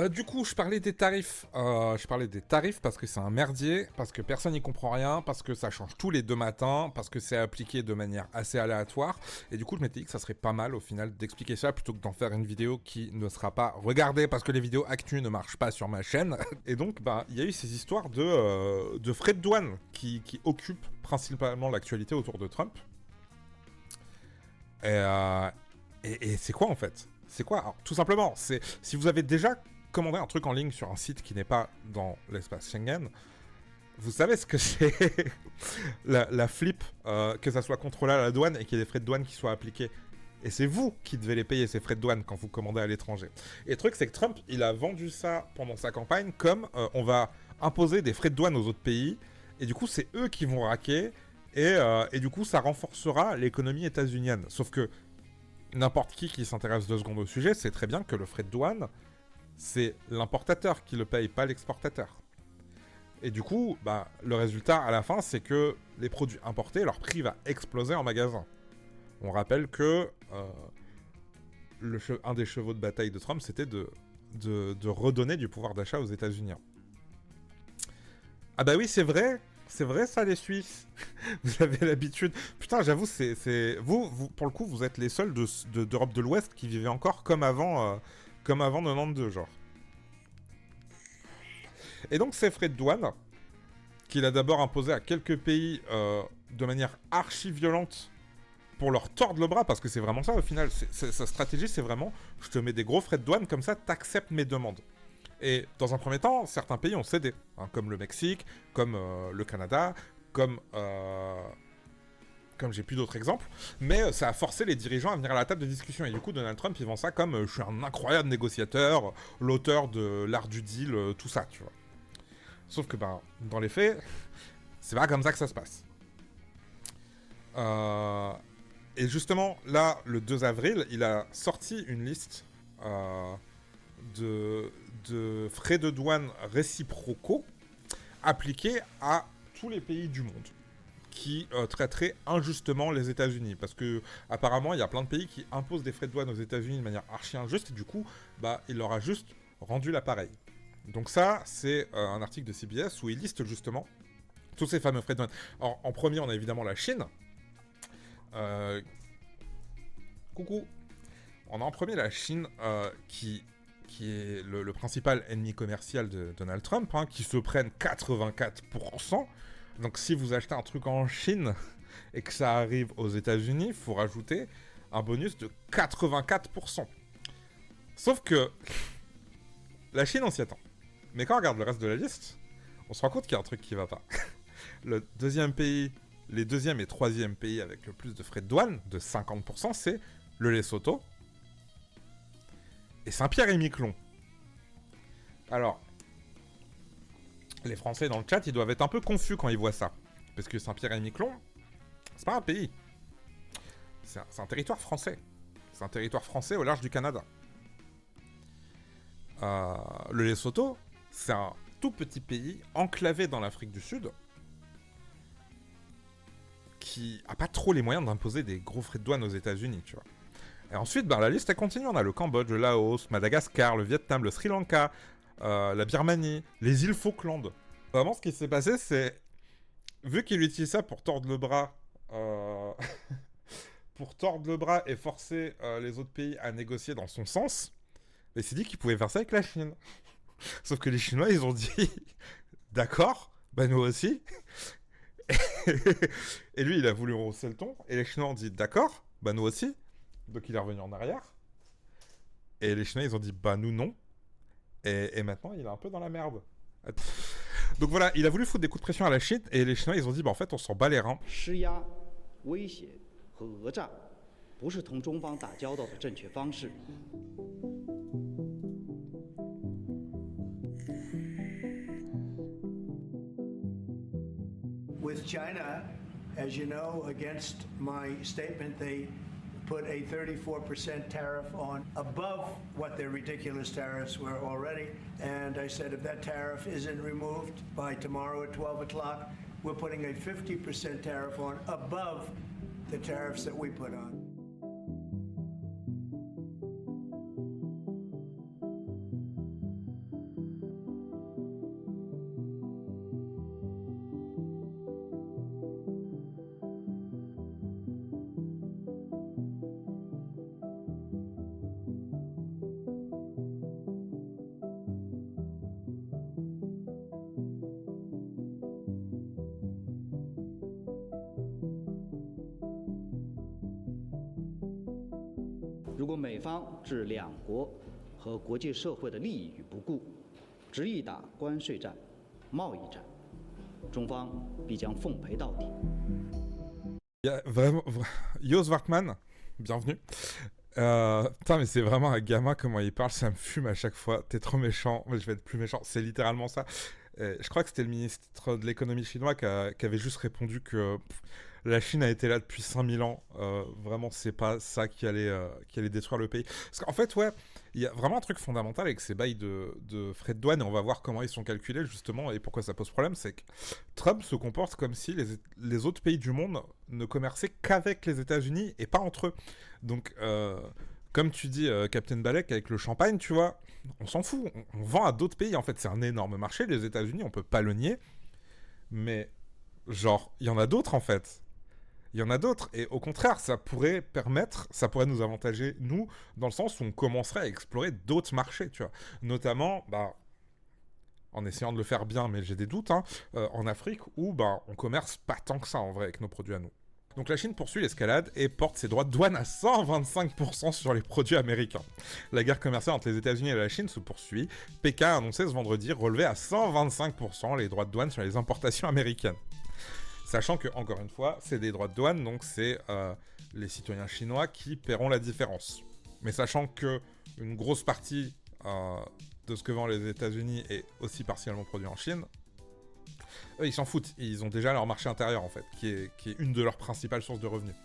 Du coup, je parlais des tarifs. Je parlais des tarifs parce que c'est un merdier, parce que personne n'y comprend rien, parce que ça change tous les 2 matins, parce que c'est appliqué de manière assez aléatoire. Et du coup, je m'étais dit que ça serait pas mal au final d'expliquer ça plutôt que d'en faire une vidéo qui ne sera pas regardée parce que les vidéos actu ne marchent pas sur ma chaîne. Et donc, bah, il y a eu ces histoires de frais de douane qui occupent principalement l'actualité autour de Trump. Et, euh, et c'est quoi en fait? C'est quoi? Alors, tout simplement, c'est si vous avez déjà commandé un truc en ligne sur un site qui n'est pas dans l'espace Schengen, vous savez ce que c'est la flip, que ça soit contrôlé à la douane et qu'il y ait des frais de douane qui soient appliqués. Et c'est vous qui devez les payer, ces frais de douane, quand vous commandez à l'étranger. Et le truc, c'est que Trump, il a vendu ça pendant sa campagne comme on va imposer des frais de douane aux autres pays, et du coup, c'est eux qui vont raquer, et du coup, ça renforcera l'économie états-unienne. Sauf que n'importe qui s'intéresse 2 secondes au sujet sait très bien que le frais de douane, c'est l'importateur qui le paye, pas l'exportateur. Et du coup, bah, le résultat à la fin, c'est que les produits importés, leur prix va exploser en magasin. On rappelle que un des chevaux de bataille de Trump, c'était de redonner du pouvoir d'achat aux États-Unis. Ah bah oui, c'est vrai ça les Suisses. Vous avez l'habitude. Putain, j'avoue, vous, pour le coup, vous êtes les seuls d'Europe de l'Ouest qui vivaient encore comme avant 92, genre. Et donc ces frais de douane, qu'il a d'abord imposé à quelques pays de manière archi violente pour leur tordre le bras, parce que c'est vraiment ça au final. Sa stratégie, c'est vraiment, je te mets des gros frais de douane, comme ça, t'acceptes mes demandes. Et dans un premier temps, certains pays ont cédé, hein, comme le Mexique, comme le Canada, comme j'ai plus d'autres exemples, mais ça a forcé les dirigeants à venir à la table de discussion. Et du coup, Donald Trump, il vend ça comme je suis un incroyable négociateur, l'auteur de l'art du deal, tout ça, tu vois. Sauf que, ben, dans les faits, c'est pas comme ça que ça se passe. Et justement, là, le 2 avril, il a sorti une liste de frais de douane réciprocaux appliqués à tous les pays du monde qui traiteraient injustement les États-Unis. Parce que, apparemment, il y a plein de pays qui imposent des frais de douane aux États-Unis de manière archi injuste, et du coup, bah, il leur a juste rendu l'appareil. Donc ça, c'est un article de CBS où il liste justement tous ces fameux frais de douane. Alors, en premier, on a évidemment la Chine. Coucou. On a en premier la Chine qui est le principal ennemi commercial de Donald Trump, hein, qui se prennent 84%. Donc si vous achetez un truc en Chine et que ça arrive aux États-Unis, il faut rajouter un bonus de 84%. Sauf que la Chine, on s'y attend. Mais quand on regarde le reste de la liste, on se rend compte qu'il y a un truc qui va pas. Le deuxième pays, les deuxième et troisième pays avec le plus de frais de douane, de 50%, c'est le Lesotho et Saint-Pierre-et-Miquelon. Alors, les Français dans le chat, ils doivent être un peu confus quand ils voient ça. Parce que Saint-Pierre-et-Miquelon, c'est pas un pays. C'est un territoire français. C'est un territoire français au large du Canada. Le Lesotho, c'est un tout petit pays enclavé dans l'Afrique du Sud qui a pas trop les moyens d'imposer des gros frais de douane aux États-Unis, tu vois. Et ensuite, ben, la liste elle continue. On a le Cambodge, le Laos, Madagascar, le Vietnam, le Sri Lanka, la Birmanie, les îles Falkland. Vraiment, ce qui s'est passé, c'est vu qu'il utilise ça pour tordre le bras, pour tordre le bras et forcer les autres pays à négocier dans son sens, il s'est dit qu'il pouvait faire ça avec la Chine. Sauf que les Chinois, ils ont dit d'accord, bah nous aussi. Et lui, il a voulu rehausser le ton. Et les Chinois ont dit d'accord, bah nous aussi. Donc il est revenu en arrière. Et les Chinois, ils ont dit bah nous non. Et maintenant, il est un peu dans la merde. Donc voilà, il a voulu foutre des coups de pression à la Chine. Et les Chinois, ils ont dit bah en fait, on s'en bat les reins. 施压、威胁和讹诈，不是同中方打交道的正确方式。With China, as you know, against my statement, they put a 34% tariff on above what their ridiculous tariffs were already. And I said if that tariff isn't removed by tomorrow at 12 o'clock, we're putting a 50% tariff on above the tariffs that we put on. 如果美方置两国和国际社会的利益于不顾，执意打关税战、贸易战，中方必将奉陪到底。Vraiment, Jos Wartman, bienvenue. Putain, mais c'est vraiment un gamin, comment il parle, ça me fume à chaque fois. T'es trop méchant, mais je vais être plus méchant. C'est littéralement ça. Je crois que c'était le ministre de l'économie chinois qui avait juste répondu que la Chine a été là depuis 5000 ans. Vraiment, c'est pas ça qui allait détruire le pays. Parce qu'en fait, ouais, il y a vraiment un truc fondamental avec ces bails de frais de douane, et on va voir comment ils sont calculés, justement, et pourquoi ça pose problème. C'est que Trump se comporte comme si les autres pays du monde ne commerçaient qu'avec les États-Unis et pas entre eux. Donc, comme tu dis, Captain Balek, avec le champagne, tu vois, on s'en fout. On vend à d'autres pays, en fait. C'est un énorme marché, les États-Unis, on peut pas le nier. Mais, genre, il y en a d'autres, en fait. Il y en a d'autres, et au contraire, ça pourrait nous avantager, nous, dans le sens où on commencerait à explorer d'autres marchés, tu vois. Notamment, en essayant de le faire bien, mais j'ai des doutes, en Afrique, où on commerce pas tant que ça, en vrai, avec nos produits à nous. Donc la Chine poursuit l'escalade et porte ses droits de douane à 125% sur les produits américains. La guerre commerciale entre les États-Unis et la Chine se poursuit. Pékin a annoncé ce vendredi relever à 125% les droits de douane sur les importations américaines. Sachant que, encore une fois, c'est des droits de douane, donc c'est les citoyens chinois qui paieront la différence. Mais sachant que une grosse partie de ce que vendent les États-Unis est aussi partiellement produit en Chine, eux, ils s'en foutent. Ils ont déjà leur marché intérieur, en fait, qui est une de leurs principales sources de revenus.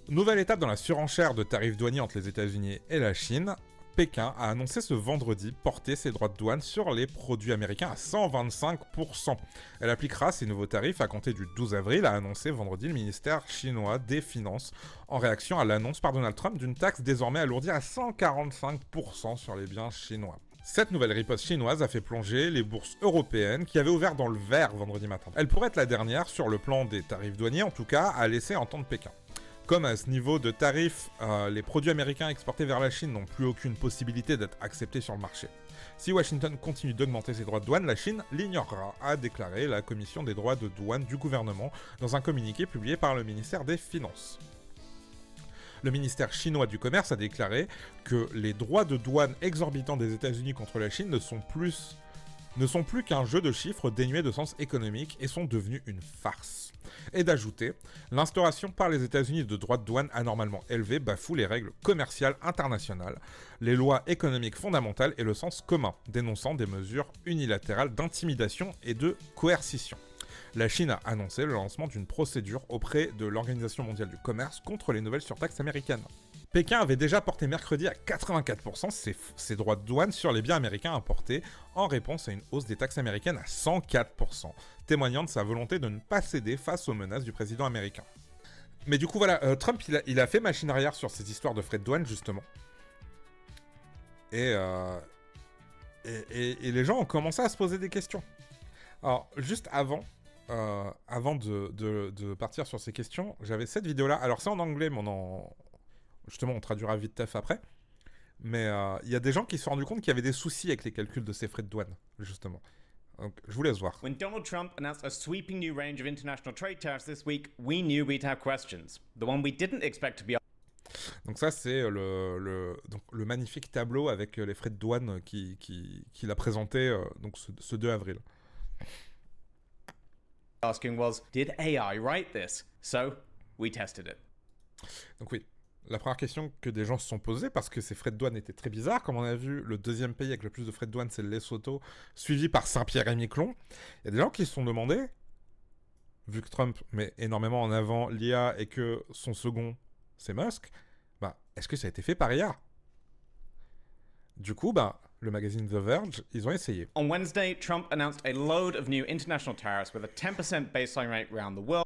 Nouvelle étape dans la surenchère de tarifs douaniers entre les États-Unis et la Chine. Pékin a annoncé ce vendredi porter ses droits de douane sur les produits américains à 125%. Elle appliquera ces nouveaux tarifs à compter du 12 avril, a annoncé vendredi le ministère chinois des Finances, en réaction à l'annonce par Donald Trump d'une taxe désormais alourdie à 145% sur les biens chinois. Cette nouvelle riposte chinoise a fait plonger les bourses européennes qui avaient ouvert dans le vert vendredi matin. Elle pourrait être la dernière sur le plan des tarifs douaniers, en tout cas, à laisser entendre Pékin. Comme à ce niveau de tarifs, les produits américains exportés vers la Chine n'ont plus aucune possibilité d'être acceptés sur le marché. Si Washington continue d'augmenter ses droits de douane, la Chine l'ignorera, a déclaré la commission des droits de douane du gouvernement dans un communiqué publié par le ministère des Finances. Le ministère chinois du commerce a déclaré que les droits de douane exorbitants des États-Unis contre la Chine ne sont plus qu'un jeu de chiffres dénué de sens économique et sont devenus une farce. Et d'ajouter, l'instauration par les États-Unis de droits de douane anormalement élevés bafoue les règles commerciales internationales, les lois économiques fondamentales et le sens commun, dénonçant des mesures unilatérales d'intimidation et de coercition. La Chine a annoncé le lancement d'une procédure auprès de l'Organisation mondiale du commerce contre les nouvelles surtaxes américaines. Pékin avait déjà porté mercredi à 84% ses droits de douane sur les biens américains importés en réponse à une hausse des taxes américaines à 104%, témoignant de sa volonté de ne pas céder face aux menaces du président américain. Mais du coup voilà, Trump il a fait machine arrière sur ces histoires de frais de douane justement. Et les gens ont commencé à se poser des questions. Alors juste avant de partir sur ces questions, j'avais cette vidéo-là. Alors c'est en anglais, mais justement on traduira vite tef après. Mais il y a des gens qui se sont rendus compte qu'il y avait des soucis avec les calculs de ces frais de douane, justement. Donc je vous laisse voir. When Donald Trump announced a sweeping new range of international trade tariffs this week, we knew we'd have questions. The one we didn't expect to be donc ça c'est le magnifique tableau avec les frais de douane qu'il a présenté donc ce 2 avril. asking was, did AI write this? So, we tested it. Donc oui, la première question que des gens se sont posées, parce que ces frais de douane étaient très bizarres, comme on a vu, le deuxième pays avec le plus de frais de douane, c'est le Lesotho, suivi par Saint-Pierre et Miquelon. Il y a des gens qui se sont demandé, vu que Trump met énormément en avant l'IA et que son second, c'est Musk, est-ce que ça a été fait par IA? Du coup, le magazine The Verge, ils ont essayé. On Wednesday, Trump announced a load of new international tariffs with a 10% baseline rate around the world.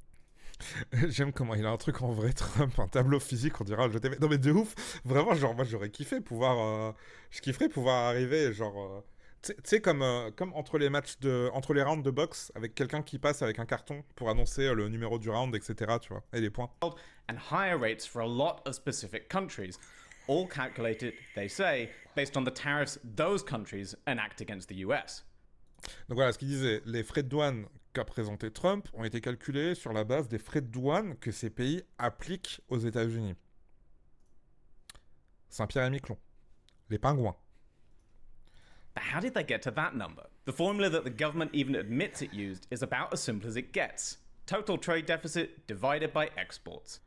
J'aime comment il a un truc en vrai, Trump, un tableau physique, on dirait le TV. Non mais de ouf, vraiment, genre moi j'aurais kiffé pouvoir, je kifferais pouvoir arriver, genre, tu sais comme entre les matchs entre les rounds de boxe avec quelqu'un qui passe avec un carton pour annoncer le numéro du round, etc. Tu vois, et les points. And higher rates for a lot of specific countries, all calculated, they say, based on the tariffs those countries enact against the US. Donc voilà, ce qu'il disait, les frais de douane qu'a présenté Trump ont été calculés sur la base des frais de douane que ces pays appliquent aux États-Unis. Saint-Pierre-et-Miquelon, les pingouins. But how did they get to that number? The formula that the government even admits it used is about as simple as it gets. Total trade deficit divided by exports.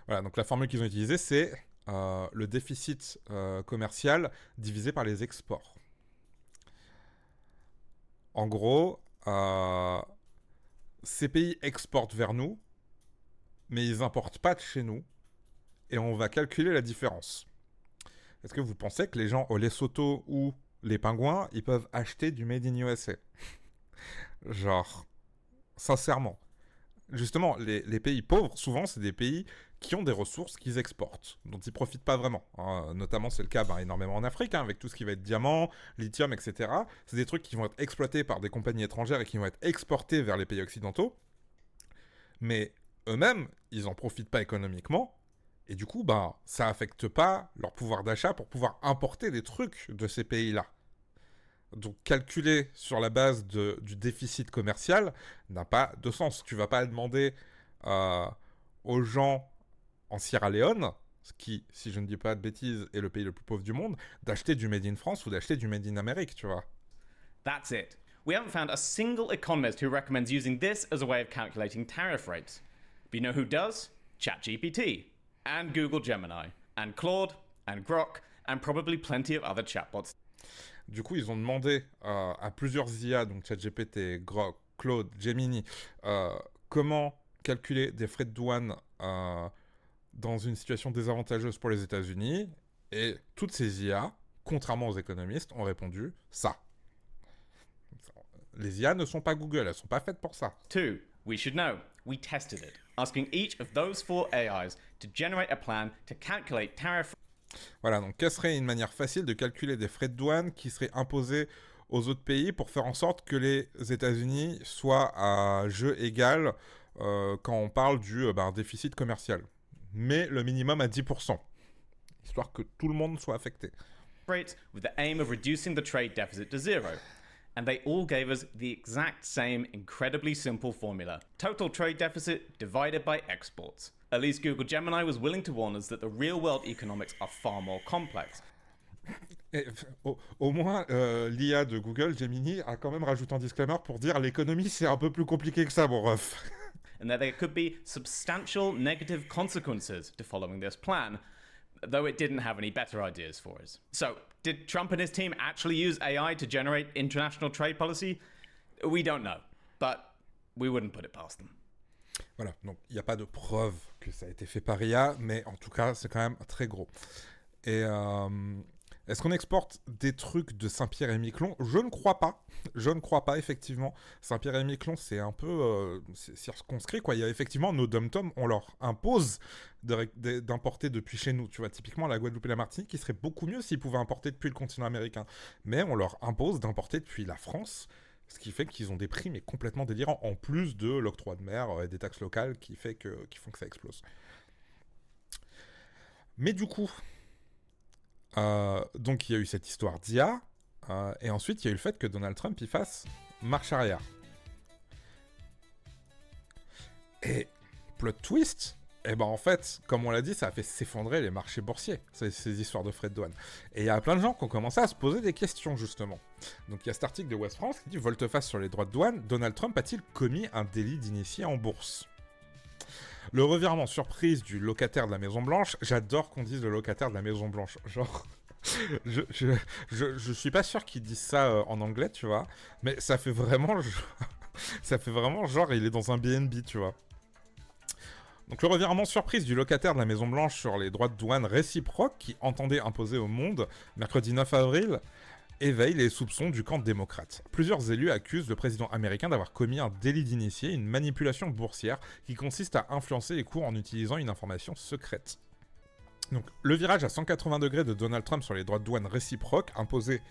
Voilà, donc la formule qu'ils ont utilisée, c'est le déficit commercial divisé par les exports. En gros, ces pays exportent vers nous, mais ils importent pas de chez nous, et on va calculer la différence. Est-ce que vous pensez que les gens au Lesotho ou les pingouins, ils peuvent acheter du Made in USA? Genre, sincèrement. Justement, les pays pauvres, souvent, c'est des pays qui ont des ressources qu'ils exportent, dont ils profitent pas vraiment. Hein. Notamment, c'est le cas énormément en Afrique, avec tout ce qui va être diamant, lithium, etc. C'est des trucs qui vont être exploités par des compagnies étrangères et qui vont être exportés vers les pays occidentaux. Mais eux-mêmes, ils en profitent pas économiquement. Et du coup, ça affecte pas leur pouvoir d'achat pour pouvoir importer des trucs de ces pays-là. Donc, calculer sur la base du déficit commercial n'a pas de sens. Tu vas pas demander aux gens en Sierra Leone, ce qui, si je ne dis pas de bêtises, est le pays le plus pauvre du monde, d'acheter du Made in France ou d'acheter du Made in Amérique, tu vois. That's it. We haven't found a single economist who recommends using this as a way of calculating tariff rates. But you know who does? ChatGPT, and Google Gemini, and Claude, and Grok, and probably plenty of other chatbots. Du coup, ils ont demandé à plusieurs IA, donc ChatGPT, Grok, Claude, Gemini, comment calculer des frais de douane dans une situation désavantageuse pour les États-Unis. Et toutes ces IA, contrairement aux économistes, ont répondu ça. Les IA ne sont pas Google, elles ne sont pas faites pour ça. 2. We should know. We tested it, asking each of those 4 AIs to generate a plan to calculate tariff. Voilà, donc quelle serait une manière facile de calculer des frais de douane qui seraient imposés aux autres pays pour faire en sorte que les États-Unis soient à jeu égal quand on parle du déficit commercial. Mais le minimum à 10%, histoire que tout le monde soit affecté. Rates with the aim of reducing the trade deficit to zero. And they all gave us the exact same incredibly simple formula. Total trade deficit divided by exports. At least Google Gemini was willing to warn us that the real-world economics are far more complex. Et, au moins, l'IA de Google, Gemini, a quand même rajouté un disclaimer pour dire l'économie, c'est un peu plus compliqué que ça, mon ref. And that there could be substantial negative consequences to following this plan, though it didn't have any better ideas for us. So, did Trump and his team actually use AI to generate international trade policy? We don't know, but we wouldn't put it past them. Voilà, donc il n'y a pas de preuve que ça a été fait par IA, mais en tout cas, c'est quand même très gros. Et est-ce qu'on exporte des trucs de Saint-Pierre-et-Miquelon ? Je ne crois pas. Je ne crois pas, effectivement. Saint-Pierre-et-Miquelon, c'est un peu circonscrit, quoi. Il y a effectivement nos dom-toms, on leur impose d'importer depuis chez nous. Tu vois, typiquement, la Guadeloupe et la Martinique, qui serait beaucoup mieux s'ils pouvaient importer depuis le continent américain. Mais on leur impose d'importer depuis la France, ce qui fait qu'ils ont des prix mais complètement délirants, en plus de l'octroi de mer et des taxes locales qui font que ça explose. Mais du coup, donc il y a eu cette histoire d'IA, et ensuite il y a eu le fait que Donald Trump y fasse marche arrière. Et plot twist, en fait, comme on l'a dit, ça a fait s'effondrer les marchés boursiers, ces histoires de frais de douane. Et il y a plein de gens qui ont commencé à se poser des questions, justement. Donc il y a cet article de West France qui dit « Volte-face sur les droits de douane, Donald Trump a-t-il commis un délit d'initié en bourse ?» Le revirement surprise du locataire de la Maison-Blanche, j'adore qu'on dise le locataire de la Maison-Blanche, genre... je suis pas sûr qu'ils disent ça en anglais, tu vois, mais ça fait vraiment genre il est dans un BNB, tu vois. Donc le revirement surprise du locataire de la Maison-Blanche sur les droits de douane réciproques qui entendait imposer au monde, mercredi 9 avril, éveille les soupçons du camp démocrate. Plusieurs élus accusent le président américain d'avoir commis un délit d'initié, une manipulation boursière qui consiste à influencer les cours en utilisant une information secrète. Donc, le virage à 180 degrés de Donald Trump sur les droits de douane réciproques imposés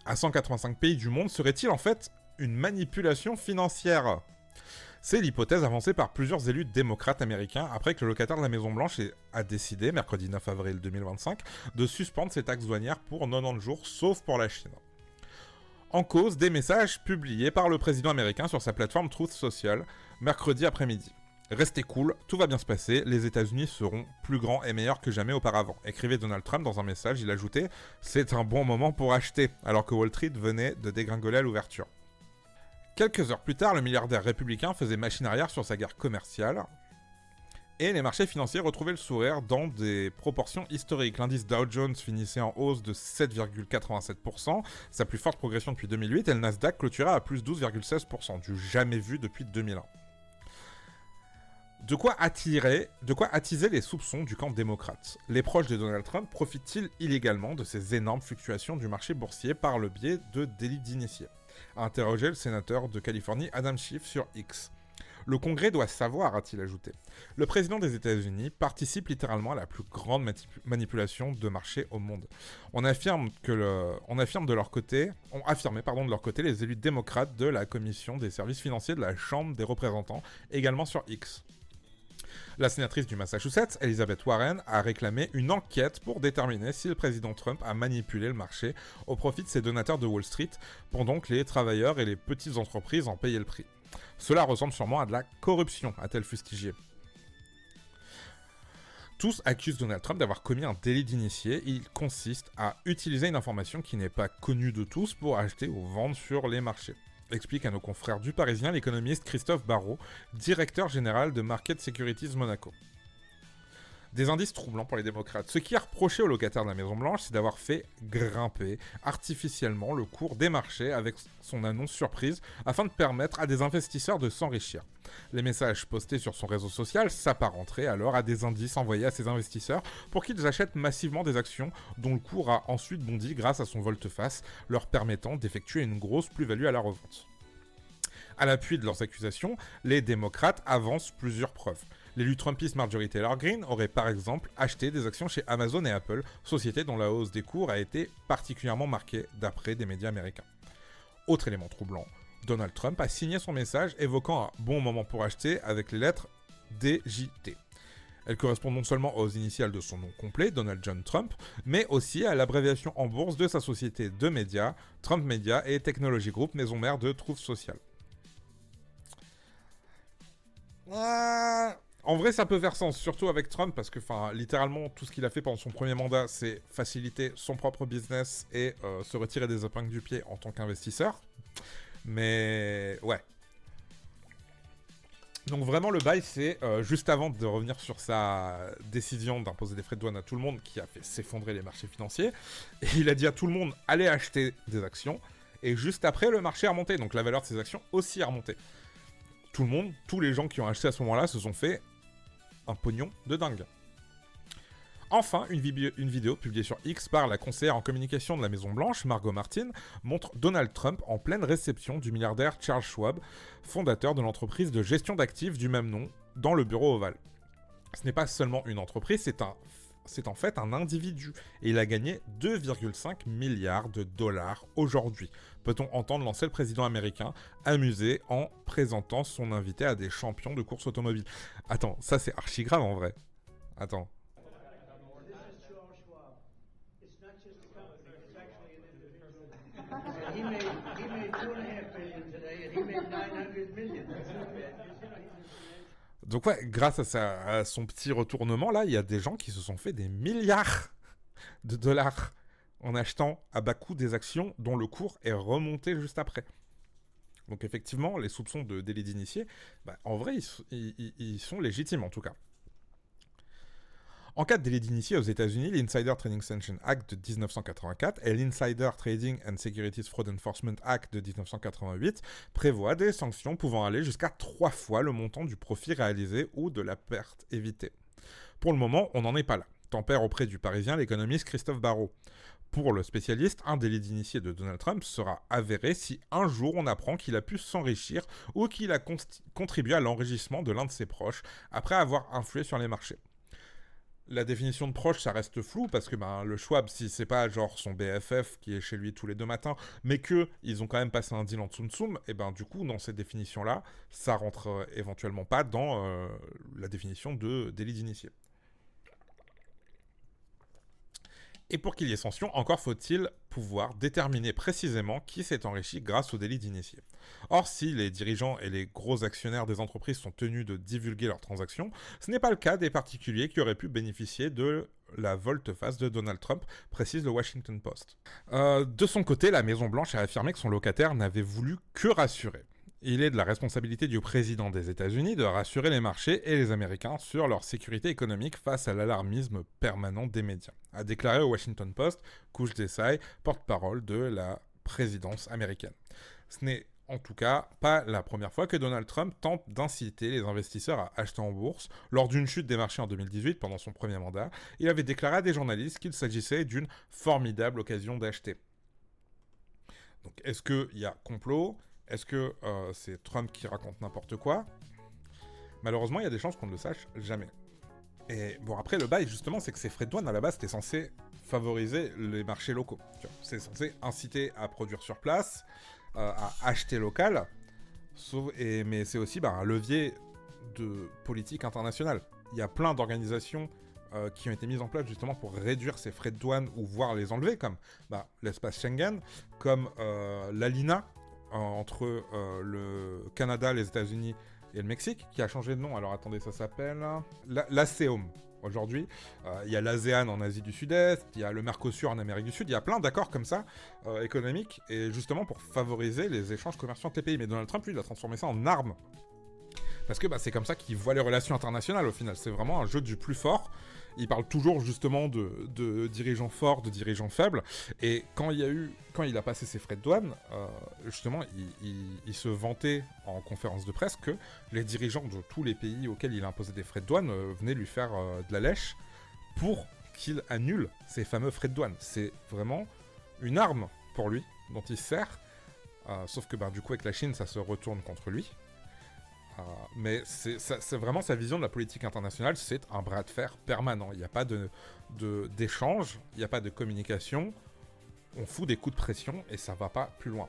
à 185 pays du monde serait-il en fait une manipulation financière ? C'est l'hypothèse avancée par plusieurs élus démocrates américains après que le locataire de la Maison-Blanche a décidé, mercredi 9 avril 2025, de suspendre ses taxes douanières pour 90 jours, sauf pour la Chine. En cause, des messages publiés par le président américain sur sa plateforme Truth Social, mercredi après-midi. Restez cool, tout va bien se passer, les États-Unis seront plus grands et meilleurs que jamais auparavant. Écrivait Donald Trump dans un message, il ajoutait « C'est un bon moment pour acheter », alors que Wall Street venait de dégringoler à l'ouverture. Quelques heures plus tard, le milliardaire républicain faisait machine arrière sur sa guerre commerciale, et les marchés financiers retrouvaient le sourire dans des proportions historiques. L'indice Dow Jones finissait en hausse de 7,87%, sa plus forte progression depuis 2008, et le Nasdaq clôturait à plus 12,16%, du jamais vu depuis 2001. De quoi attiser les soupçons du camp démocrate. Les proches de Donald Trump profitent-ils illégalement de ces énormes fluctuations du marché boursier par le biais de délits d'initiés, a interrogé le sénateur de Californie Adam Schiff sur X. Le Congrès doit savoir, a-t-il ajouté. Le président des États-Unis participe littéralement à la plus grande manipulation de marché au monde. On affirme de leur côté les élus démocrates de la Commission des services financiers de la Chambre des représentants, également sur X. La sénatrice du Massachusetts, Elizabeth Warren, a réclamé une enquête pour déterminer si le président Trump a manipulé le marché au profit de ses donateurs de Wall Street, pendant que les travailleurs et les petites entreprises en payaient le prix. Cela ressemble sûrement à de la corruption, a-t-elle fustigé. Tous accusent Donald Trump d'avoir commis un délit d'initié. Il consiste à utiliser une information qui n'est pas connue de tous pour acheter ou vendre sur les marchés. Explique à nos confrères du Parisien l'économiste Christophe Barrault, directeur général de Market Securities Monaco. Des indices troublants pour les démocrates. Ce qui est reproché aux locataires de la Maison-Blanche, c'est d'avoir fait grimper artificiellement le cours des marchés avec son annonce surprise afin de permettre à des investisseurs de s'enrichir. Les messages postés sur son réseau social s'apparenteraient alors à des indices envoyés à ces investisseurs pour qu'ils achètent massivement des actions dont le cours a ensuite bondi grâce à son volte-face, leur permettant d'effectuer une grosse plus-value à la revente. À l'appui de leurs accusations, les démocrates avancent plusieurs preuves. L'élu trumpiste Marjorie Taylor Greene aurait par exemple acheté des actions chez Amazon et Apple, sociétés dont la hausse des cours a été particulièrement marquée d'après des médias américains. Autre élément troublant, Donald Trump a signé son message évoquant un bon moment pour acheter avec les lettres DJT. Elles correspondent non seulement aux initiales de son nom complet, Donald John Trump, mais aussi à l'abréviation en bourse de sa société de médias, Trump Media et Technology Group, maison mère de Truth Social. En vrai, ça peut faire sens, surtout avec Trump, parce que, littéralement, tout ce qu'il a fait pendant son premier mandat, c'est faciliter son propre business et se retirer des épingles du pied en tant qu'investisseur. Mais, ouais. Donc vraiment, le bail, c'est, juste avant de revenir sur sa décision d'imposer des frais de douane à tout le monde, qui a fait s'effondrer les marchés financiers, et il a dit à tout le monde, allez acheter des actions, et juste après, le marché a remonté, donc la valeur de ces actions aussi a remonté. Tout le monde, tous les gens qui ont acheté à ce moment-là se sont fait un pognon de dingue. Enfin, une vidéo publiée sur X par la conseillère en communication de la Maison-Blanche, Margot Martin, montre Donald Trump en pleine réception du milliardaire Charles Schwab, fondateur de l'entreprise de gestion d'actifs du même nom, dans le bureau ovale. Ce n'est pas seulement une entreprise, c'est en fait un individu, et il a gagné 2,5 milliards de dollars aujourd'hui. Peut-on entendre l'ancien président américain amusé en présentant son invité à des champions de course automobile? Attends, ça c'est archi grave en vrai. Attends. Donc ouais, grâce à son petit retournement là, il y a des gens qui se sont fait des milliards de dollars en achetant à bas coût des actions dont le cours est remonté juste après. Donc effectivement, les soupçons de délit d'initié, en vrai, ils sont légitimes en tout cas. En cas de délit d'initié aux États-Unis, l'Insider Trading Sanction Act de 1984 et l'Insider Trading and Securities Fraud Enforcement Act de 1988 prévoient des sanctions pouvant aller jusqu'à 3 fois le montant du profit réalisé ou de la perte évitée. Pour le moment, on n'en est pas là, tempère auprès du Parisien l'économiste Christophe Barrault. Pour le spécialiste, un délit d'initié de Donald Trump sera avéré si un jour on apprend qu'il a pu s'enrichir ou qu'il a contribué à l'enrichissement de l'un de ses proches après avoir influé sur les marchés. La définition de proche, ça reste flou parce que le Schwab, si c'est pas genre son BFF qui est chez lui tous les 2 matins, mais que ils ont quand même passé un deal en tsum-tsum, et du coup, dans cette définition-là, ça rentre éventuellement pas dans la définition de délit d'initié. Et pour qu'il y ait sanction, encore faut-il pouvoir déterminer précisément qui s'est enrichi grâce au délit d'initié. Or, si les dirigeants et les gros actionnaires des entreprises sont tenus de divulguer leurs transactions, ce n'est pas le cas des particuliers qui auraient pu bénéficier de la volte-face de Donald Trump, précise le Washington Post. De son côté, la Maison-Blanche a affirmé que son locataire n'avait voulu que rassurer. Il est de la responsabilité du président des États-Unis de rassurer les marchés et les Américains sur leur sécurité économique face à l'alarmisme permanent des médias, a déclaré au Washington Post Kush Desai, porte-parole de la présidence américaine. Ce n'est en tout cas pas la première fois que Donald Trump tente d'inciter les investisseurs à acheter en bourse. Lors d'une chute des marchés en 2018, pendant son premier mandat, il avait déclaré à des journalistes qu'il s'agissait d'une formidable occasion d'acheter. Donc est-ce qu'il y a complot ? Est-ce que c'est Trump qui raconte n'importe quoi ? Malheureusement, il y a des chances qu'on ne le sache jamais. Et bon, après, le bail, justement, c'est que ces frais de douane, à la base, c'était censé favoriser les marchés locaux. C'est censé inciter à produire sur place, à acheter local, mais c'est aussi un levier de politique internationale. Il y a plein d'organisations qui ont été mises en place justement pour réduire ces frais de douane ou voire les enlever, comme l'espace Schengen, comme l'ALINA, entre le Canada, les États-Unis et le Mexique, qui a changé de nom. Alors attendez, ça s'appelle l'ASEOM. Aujourd'hui, il y a l'ASEAN en Asie du Sud-Est, il y a le Mercosur en Amérique du Sud, il y a plein d'accords comme ça, économiques, et justement pour favoriser les échanges commerciaux entre les pays. Mais Donald Trump, lui, il a transformé ça en arme. Parce que c'est comme ça qu'il voit les relations internationales au final. C'est vraiment un jeu du plus fort. Il parle toujours justement de dirigeants forts, de dirigeants faibles. Et quand il a passé ses frais de douane, justement, il se vantait en conférence de presse que les dirigeants de tous les pays auxquels il a imposé des frais de douane venaient lui faire de la lèche pour qu'il annule ces fameux frais de douane. C'est vraiment une arme pour lui dont il se sert. Sauf que du coup, avec la Chine, ça se retourne contre lui. Mais c'est vraiment sa vision de la politique internationale, c'est un bras de fer permanent. Il n'y a pas d'échange, il n'y a pas de communication, on fout des coups de pression et ça va pas plus loin.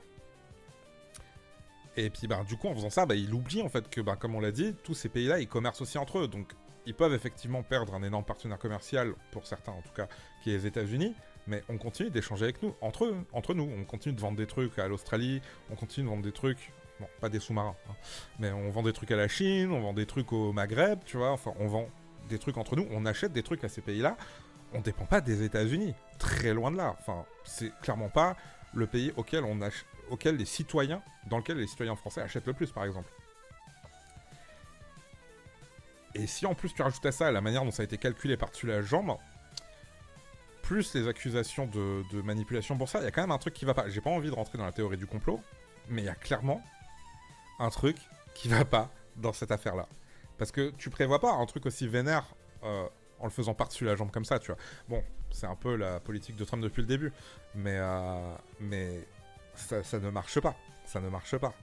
Et puis du coup en faisant ça, il oublie en fait que comme on l'a dit, tous ces pays-là ils commercent aussi entre eux, donc ils peuvent effectivement perdre un énorme partenaire commercial, pour certains en tout cas, qui est les États-Unis, mais on continue d'échanger avec nous, entre nous, on continue de vendre des trucs à l'Australie, on continue de vendre des trucs... Bon, pas des sous-marins, mais on vend des trucs à la Chine, on vend des trucs au Maghreb, tu vois, enfin, on vend des trucs entre nous, on achète des trucs à ces pays-là, on dépend pas des États-Unis, très loin de là, enfin, c'est clairement pas le pays dans lequel les citoyens français achètent le plus, par exemple. Et si en plus tu rajoutes à ça la manière dont ça a été calculé par-dessus la jambe, plus les accusations de manipulation boursière, il y a quand même un truc qui va pas. J'ai pas envie de rentrer dans la théorie du complot, mais il y a clairement un truc qui va pas dans cette affaire-là. Parce que tu prévois pas un truc aussi vénère en le faisant par-dessus la jambe comme ça, tu vois. Bon, c'est un peu la politique de Trump depuis le début, mais ça ne marche pas. Ça ne marche pas.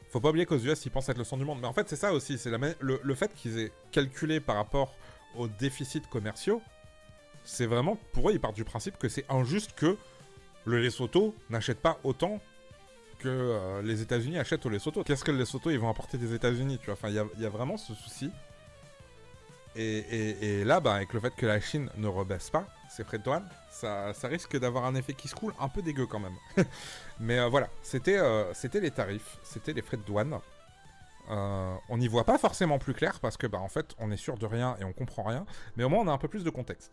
Faut pas oublier qu'aux US, ils pensent être le centre du monde. Mais en fait, c'est ça aussi. C'est le fait qu'ils aient calculé par rapport aux déficits commerciaux, c'est vraiment, pour eux, ils partent du principe que c'est injuste que le Lesotho n'achète pas autant que les États-Unis achètent au Lesotho. Qu'est-ce que le Lesotho ils vont apporter des États-Unis, tu vois. Enfin, il y a vraiment ce souci. Et là, avec le fait que la Chine ne rebaisse pas ses frais de douane, ça risque d'avoir un effet qui se coule un peu dégueu quand même. Mais voilà, c'était les tarifs, c'était les frais de douane. On n'y voit pas forcément plus clair parce que en fait, on est sûr de rien et on comprend rien. Mais au moins, on a un peu plus de contexte.